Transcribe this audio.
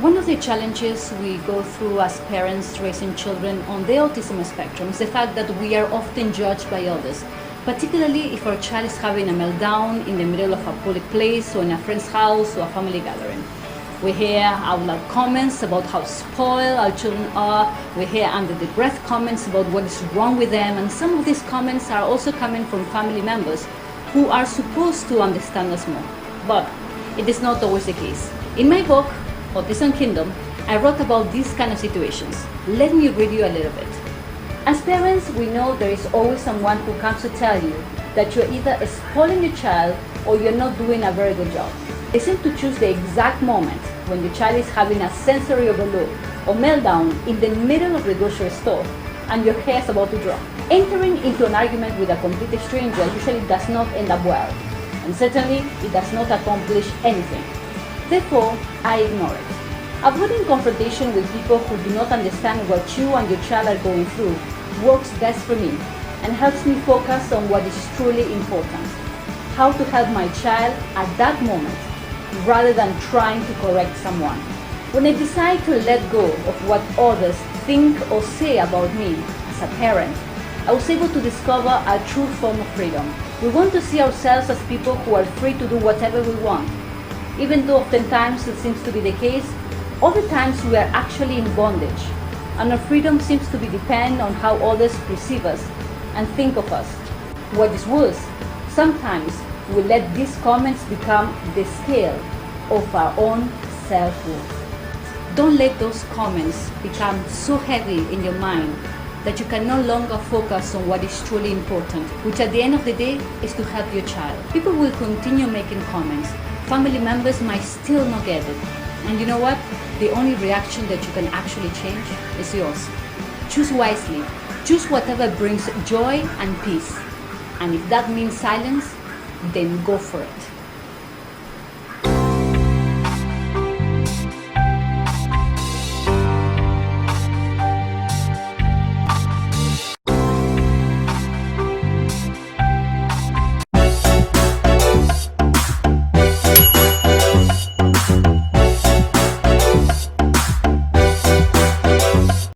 One of the challenges we go through as parents raising children on the autism spectrum is the fact that we are often judged by others, particularly if our child is having a meltdown in the middle of a public place or in a friend's house or a family gathering. We hear out loud comments about how spoiled our children are. We hear under the breath comments about what is wrong with them, and some of these comments are also coming from family members who are supposed to understand us more. But it is not always the case. In my book, Autism Kingdom, I wrote about these kind of situations. Let me read you a little bit. As parents, we know there is always someone who comes to tell you that you're either spoiling your child or you're not doing a very good job. They seem to choose the exact moment when your child is having a sensory overload or meltdown in the middle of the grocery store and your hair is about to drop. Entering into an argument with a complete stranger usually does not end up well, and certainly it does not accomplish anything. Therefore, I ignore it. Avoiding confrontation with people who do not understand what you and your child are going through works best for me and helps me focus on what is truly important. How to help my child at that moment rather than trying to correct someone. When I decide to let go of what others think or say about me as a parent, I was able to discover a true form of freedom. We want to see ourselves as people who are free to do whatever we want. Even though oftentimes it seems to be the case, other times we are actually in bondage, and our freedom seems to be dependent on how others perceive us and think of us. What is worse, sometimes we let these comments become the scale of our own self-worth. Don't let those comments become so heavy in your mind that you can no longer focus on what is truly important, which at the end of the day is to help your child. People will continue making comments. Family members might still not get it. And you know what? The only reaction that you can actually change is yours. Choose wisely. Choose whatever brings joy and peace. And if that means silence, then go for it.